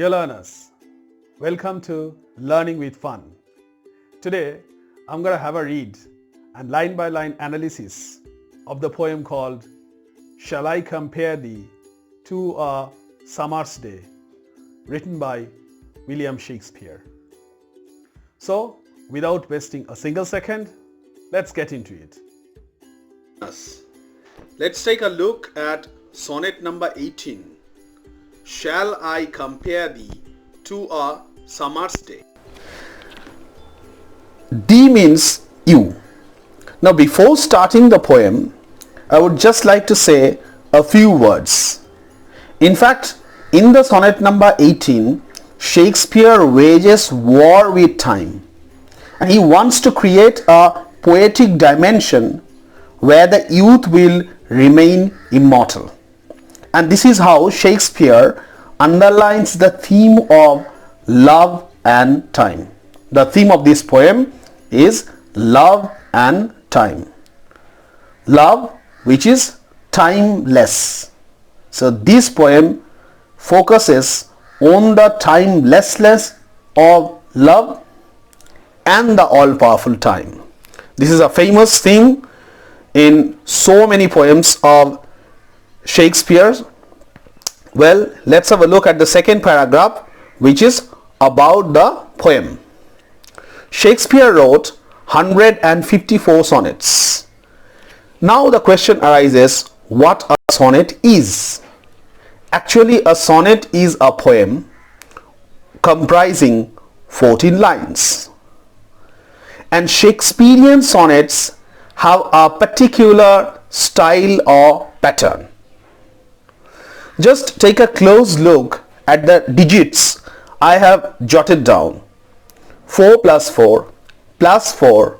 Dear learners, welcome to Learning with Fun. Today, I'm going to have a read and line-by-line analysis of the poem called Shall I Compare Thee to a Summer's Day, written by William Shakespeare. So, without wasting a single second, let's get into it. Let's take a look at sonnet number 18. Shall I compare thee to a summer's day? D means you. Now before starting the poem, I would just like to say a few words. In fact, in the sonnet number 18, Shakespeare wages war with time, and he wants to create a poetic dimension where the youth will remain immortal. And this is how Shakespeare underlines the theme of love and time. The theme of this poem is love and time. Love, which is timeless. So this poem focuses on the timelessness of love and the all-powerful time. This is a famous theme in so many poems of Shakespeare's. Well, let's have a look at the second paragraph, which is about the poem. Shakespeare wrote 154 sonnets. Now the question arises, what a sonnet is? Actually, a sonnet is a poem comprising 14 lines. And Shakespearean sonnets have a particular style or pattern. Just take a close look at the digits I have jotted down. 4 plus 4 plus 4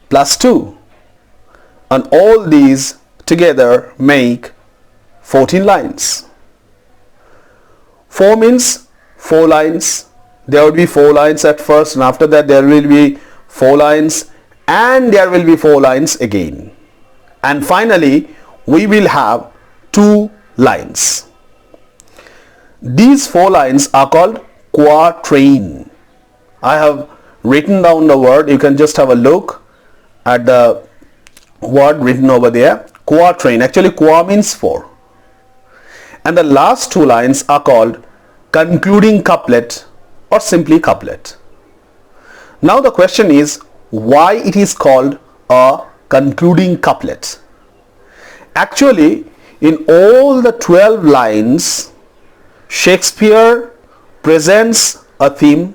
plus 2. And all these together make 14 lines. 4 means 4 lines. There will be 4 lines at first, and after that there will be 4 lines, and there will be 4 lines again. And finally we will have 2 lines. These 4 lines are called quatrain. I have written down the word. You can just have a look at the word written over there. Quatrain. Actually, qua means 4. And the last 2 lines are called concluding couplet or simply couplet. Now the question is, why it is called a concluding couplet? Actually, in all the 12 lines, Shakespeare presents a theme,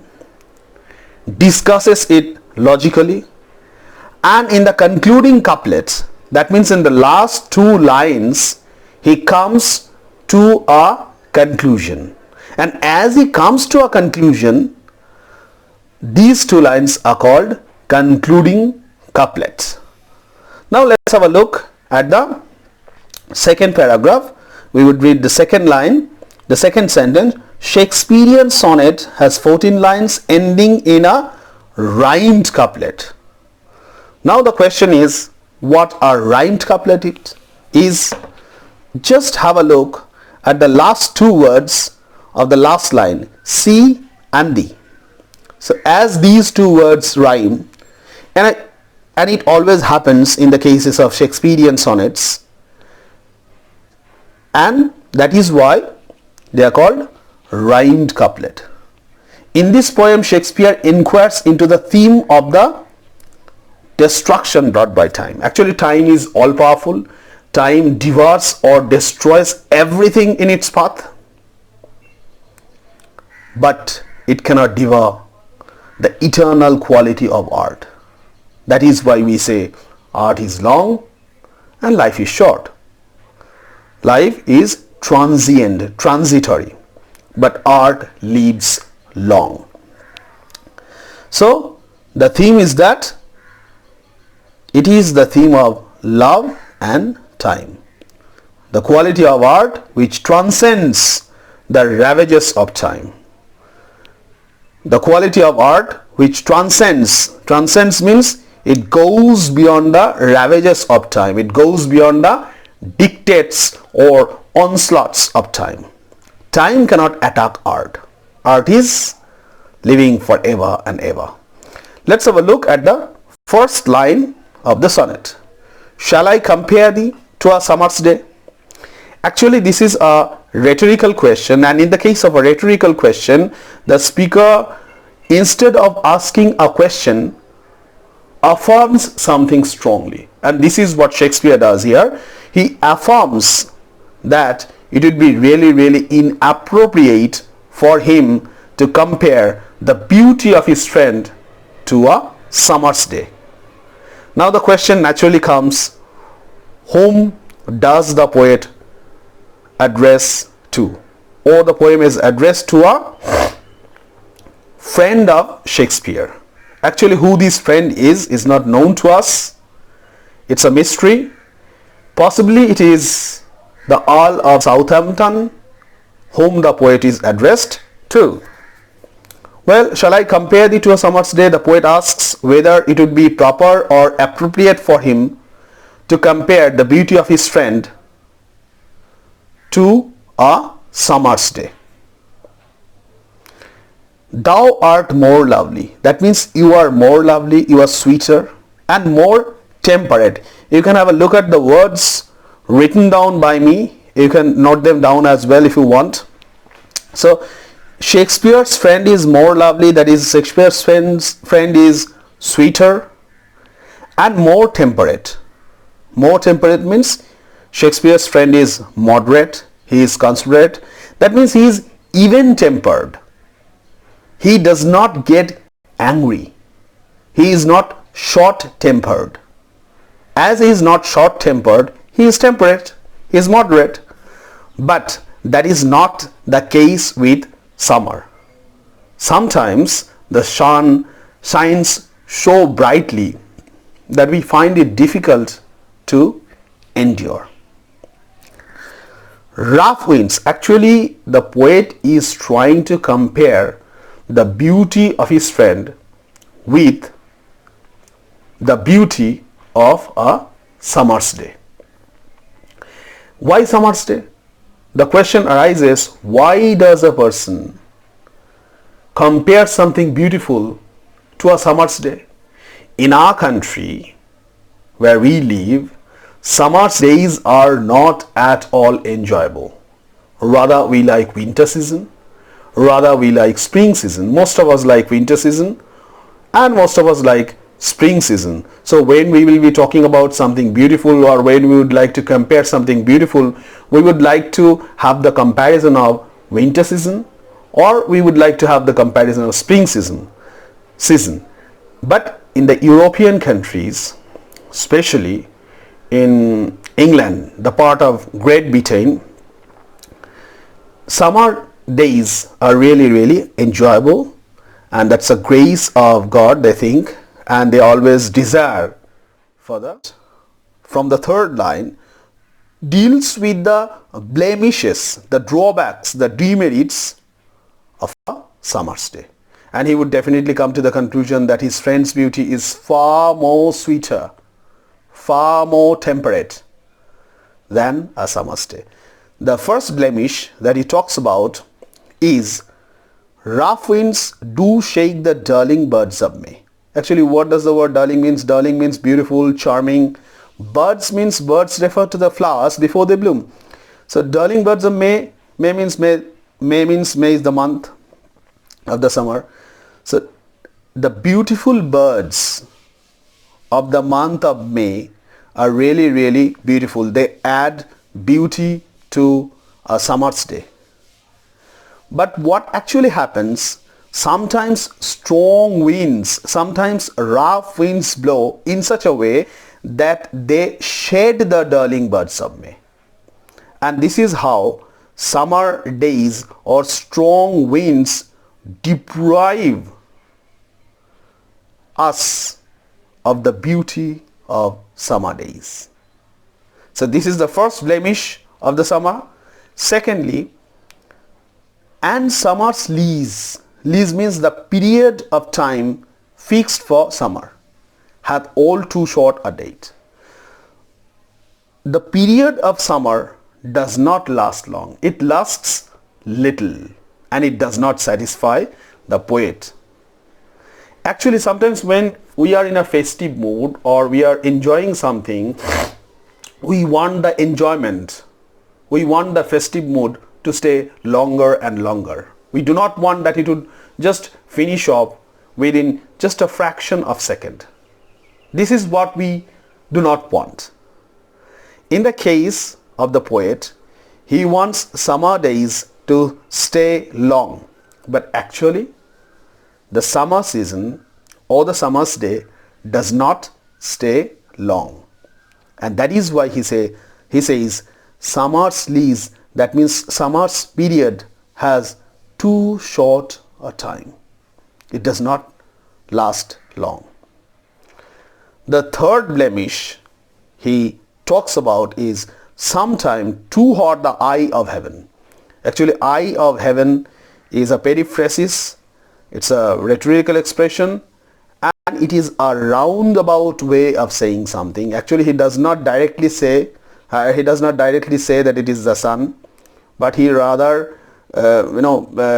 discusses it logically, and in the concluding couplet, that means in the last 2 lines, he comes to a conclusion. And as he comes to a conclusion, these 2 lines are called concluding couplet. Now let's have a look at the second paragraph. We would read the second line, the second sentence. Shakespearean sonnet has 14 lines ending in a rhymed couplet. Now the question is, what a rhymed couplet is? Just have a look at the last 2 words of the last line, see and thee. So as these 2 words rhyme, and it always happens in the cases of Shakespearean sonnets, and that is why they are called rhymed couplet. In this poem, Shakespeare inquires into the theme of the destruction brought by time. Actually, time is all powerful. Time devours or destroys everything in its path, but it cannot devour the eternal quality of art. That is why we say art is long and life is short. Life is transient, transitory, but art lives long. So the theme is that it is the theme of love and time. The quality of art which transcends the ravages of time. The quality of art which transcends means it goes beyond the ravages of time. It goes beyond the dictates or onslaughts of time. Time cannot attack art. art is living forever and ever. Let's have a look at the first line of the sonnet. Shall I compare thee to a summer's day? Actually, this is a rhetorical question, and in the case of a rhetorical question, the speaker, instead of asking a question, affirms something strongly. And this is what Shakespeare does here. He affirms that it would be really, really inappropriate for him to compare the beauty of his friend to a summer's day. Now the question naturally comes, whom does the poet address to? Or the poem is addressed to a friend of Shakespeare. Actually, who this friend is not known to us. It's a mystery. Possibly it is the Earl of Southampton, whom the poet is addressed to. Well, shall I compare thee to a summer's day? The poet asks whether it would be proper or appropriate for him to compare the beauty of his friend to a summer's day. Thou art more lovely. That means you are more lovely, you are sweeter and more temperate. You can have a look at the words written down by me. You can note them down as well if you want. So Shakespeare's friend is more lovely, that is Shakespeare's friend is sweeter and more temperate. More temperate means Shakespeare's friend is moderate, he is considerate. That means he is even tempered. He does not get angry. He is not short tempered. As he is not short tempered, he is temperate, he is moderate. But that is not the case with summer. Sometimes the sun shines so brightly that we find it difficult to endure. Rough winds. Actually, the poet is trying to compare the beauty of his friend with the beauty of a summer's day. Why summer's day? The question arises, why does a person compare something beautiful to a summer's day? In our country where we live, summer's days are not at all enjoyable. Rather, we like winter season. Rather, we like spring season. Most of us like winter season and most of us like spring season. So when we will be talking about something beautiful, or when we would like to compare something beautiful, we would like to have the comparison of winter season, or we would like to have the comparison of spring season. But in the European countries, especially in England, the part of Great Britain, summer days are really, really enjoyable, and that's a grace of God, they think, and they always desire for that. From the third line, deals with the blemishes, the drawbacks, the demerits of a summer's day. And he would definitely come to the conclusion that his friend's beauty is far more sweeter, far more temperate than a summer's day. The first blemish that he talks about is rough winds do shake the darling birds of May. Actually, what does the word darling means? Darling means beautiful, charming. Birds means birds refer to the flowers before they bloom. So darling birds of May, May means May is the month of the summer. So the beautiful birds of the month of May are really, really beautiful. They add beauty to a summer's day. But what actually happens, sometimes strong winds, sometimes rough winds blow in such a way that they shed the darling birds of May. And this is how summer days or strong winds deprive us of the beauty of summer days. So this is the first blemish of the summer. Secondly, and summer's lease means the period of time fixed for summer, hath all too short a date. The period of summer does not last long. It lasts little. and it does not satisfy the poet. Actually, sometimes when we are in a festive mood or we are enjoying something, we want the enjoyment, we want the festive mood to stay longer and longer. We do not want that it would just finish off within just a fraction of a second. This is what we do not want. In the case of the poet, he wants summer days to stay long, but actually the summer season or the summer's day does not stay long. And that is why he says summer's lease, that means summer's period has too short a time. It does not last long. The third blemish he talks about is sometime too hot the eye of heaven. Actually, eye of heaven is a periphrasis. It's a rhetorical expression, and it is a roundabout way of saying something. Actually, he does not directly say that it is the sun, but he rather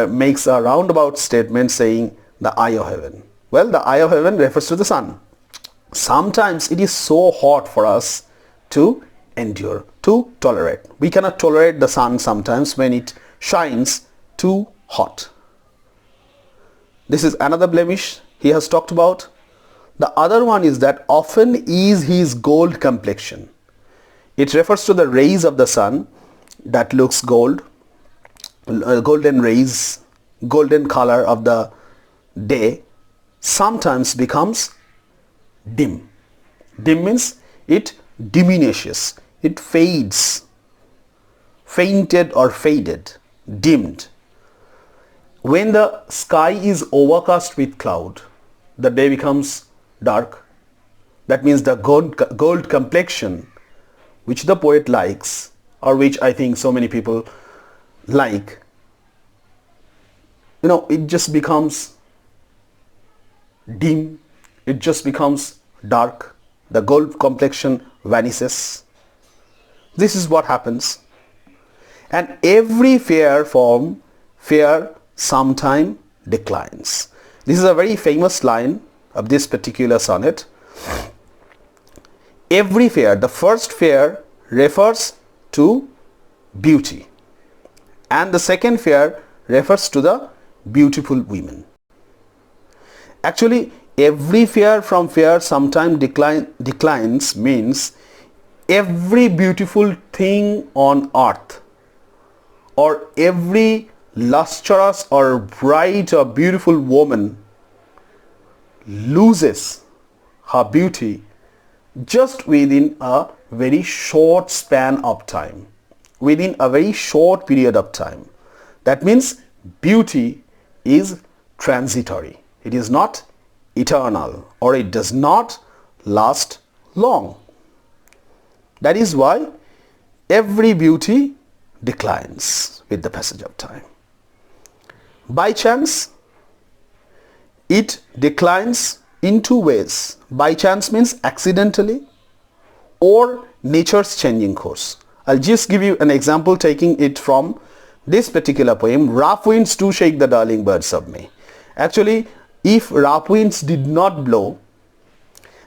makes a roundabout statement saying the eye of heaven. Well, the eye of heaven refers to the sun. Sometimes it is so hot for us to endure, to tolerate. We cannot tolerate the sun sometimes when it shines too hot. This is another blemish he has talked about. The other one is that often is his gold complexion. It refers to the rays of the sun that looks gold, golden rays, golden color of the day sometimes becomes dim. Dim means it diminishes, it fades, fainted or faded, dimmed. When the sky is overcast with cloud, the day becomes dark. That means the gold complexion which the poet likes, or which I think so many people like, it just becomes dim, it just becomes dark, the gold complexion vanishes. This is what happens. And every fair form, fair sometime declines. This is a very famous line of this particular sonnet. Every fair, the first fair refers to beauty, and the second fair refers to the beautiful women. Actually, every fair from fair sometime declines means every beautiful thing on earth, or every lustrous or bright or beautiful woman loses her beauty just within a very short span of time, within a very short period of time. That means beauty is transitory. It is not eternal, or it does not last long. That is why every beauty declines with the passage of time. By chance, it declines in two ways. By chance means accidentally, or nature's changing course. I'll just give you an example taking it from this particular poem, Rough Winds Do Shake the Darling Birds of May. Actually, if rough winds did not blow,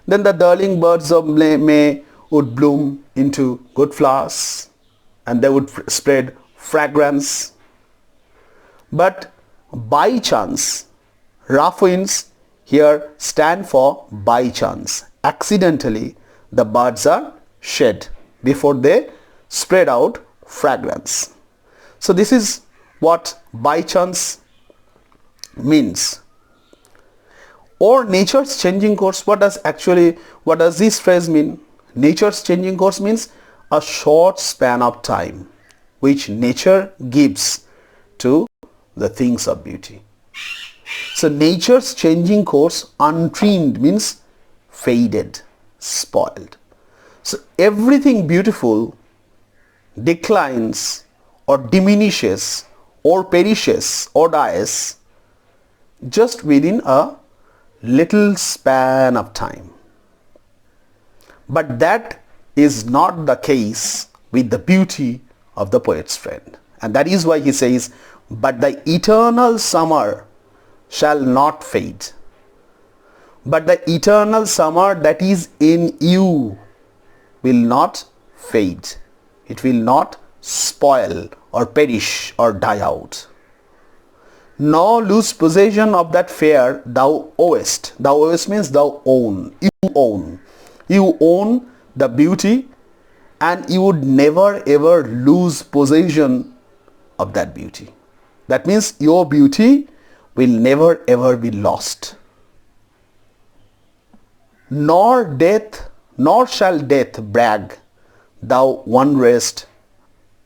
then the darling birds of May would bloom into good flowers and they would spread fragrance. But by chance, rough winds here stand for by chance. Accidentally, the birds are shed before they spread out fragrance. So this is what by chance means. Or nature's changing course. What does this phrase mean? Nature's changing course means a short span of time which nature gives to the things of beauty. So nature's changing course, untrimmed means faded, spoiled. So everything beautiful declines or diminishes or perishes or dies just within a little span of time. But that is not the case with the beauty of the poet's friend. And that is why he says, but the eternal summer shall not fade. But the eternal summer that is in you will not fade. It will not spoil or perish or die out. Nor lose possession of that fair thou owest. Thou owest means thou own. You own. You own the beauty, and you would never ever lose possession of that beauty. That means your beauty will never ever be lost. Nor shall death brag, thou wanderest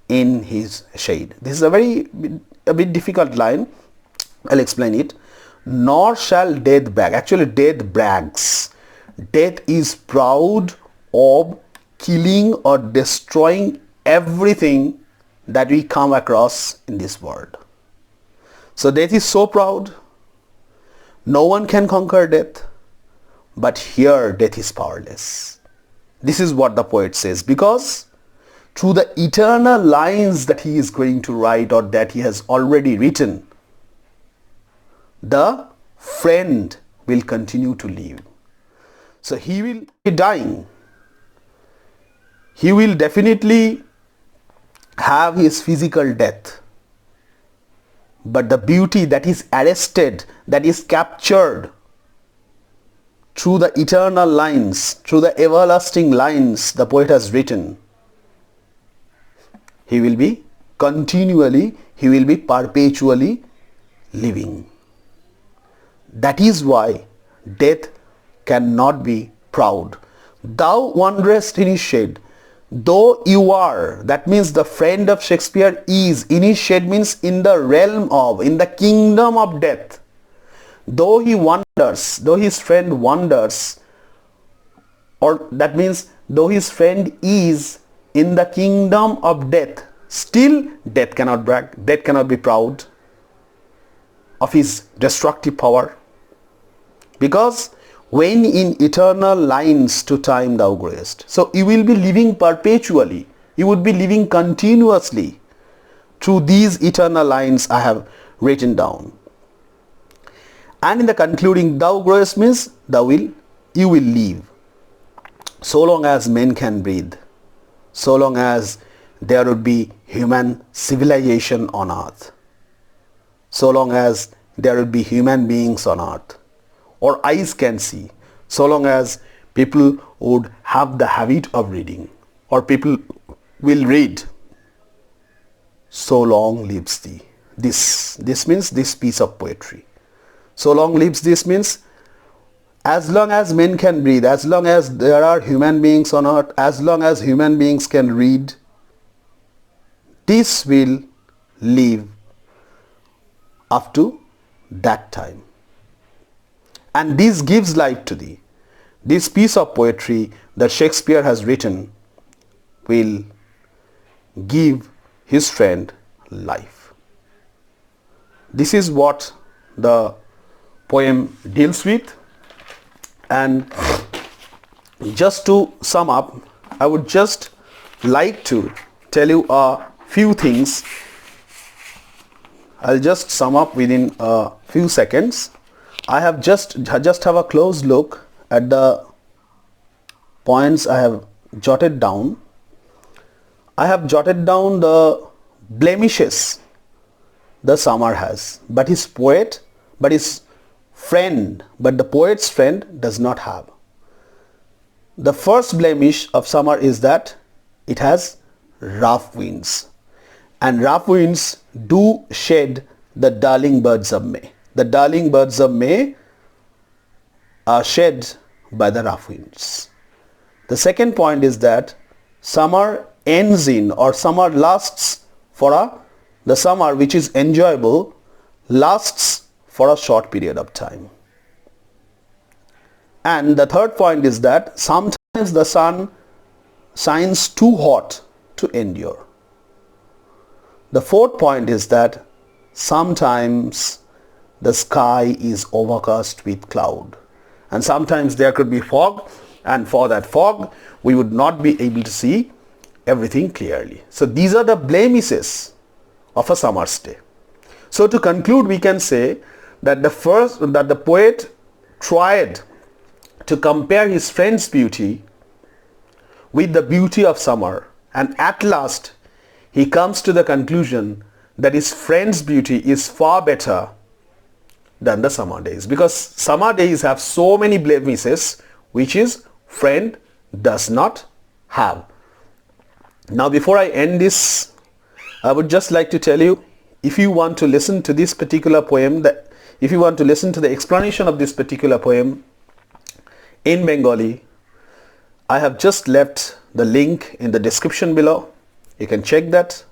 in his shade. This is a bit difficult line. I'll explain it. Nor shall death brag. Actually, death brags. Death is proud of killing or destroying everything that we come across in this world. So death is so proud. No one can conquer death. But here death is powerless. This is what the poet says, because through the eternal lines that he is going to write or that he has already written, the friend will continue to live. So he will be dying. He will definitely have his physical death. But the beauty that is arrested, that is captured through the eternal lines, through the everlasting lines the poet has written, he will be continually, he will be perpetually living. That is why death cannot be proud. Thou wanderest in his shade. Though you are, that means the friend of Shakespeare is, in his shade means in the realm of, in the kingdom of death. Though he wanders, though his friend wanders, or that means though his friend is in the kingdom of death, still death cannot brag, death cannot be proud of his destructive power. Because when in eternal lines to time thou growest. So you will be living perpetually. You would be living continuously through these eternal lines I have written down. And in the concluding, thou growest means you will live. So long as men can breathe, so long as there would be human civilization on earth, so long as there would be human beings on earth, or eyes can see, so long as people would have the habit of reading, or people will read, so long lives thee. This means this piece of poetry. So long lives this means as long as men can breathe, as long as there are human beings on earth, as long as human beings can read, this will live up to that time. And this gives life to thee. This piece of poetry that Shakespeare has written will give his friend life. This is what the poem deals with. And just to sum up, I would just like to tell you a few things. I'll just sum up within a few seconds. I have just have a close look at the points I have jotted down. I have jotted down the blemishes the summer has, but his the poet's friend does not have. The first blemish of summer is that it has rough winds, and rough winds do shed the darling birds of May. The darling birds of May are shed by the rough winds. The second point is that summer ends in, or summer lasts the summer which is enjoyable lasts for a short period of time. And the third point is that sometimes the sun shines too hot to endure. The fourth point is that sometimes the sky is overcast with cloud, and sometimes there could be fog, and for that fog we would not be able to see everything clearly. So these are the blemishes of a summer's day. So to conclude, we can say that the poet tried to compare his friend's beauty with the beauty of summer, and at last he comes to the conclusion that his friend's beauty is far better than the summer days, because summer days have so many blemishes which his friend does not have. Now, before I end this, I would just like to tell you, if you want to listen to this particular poem, if you want to listen to the explanation of this particular poem in Bengali, I have just left the link in the description below. You can check that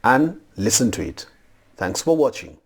and listen to it. Thanks for watching.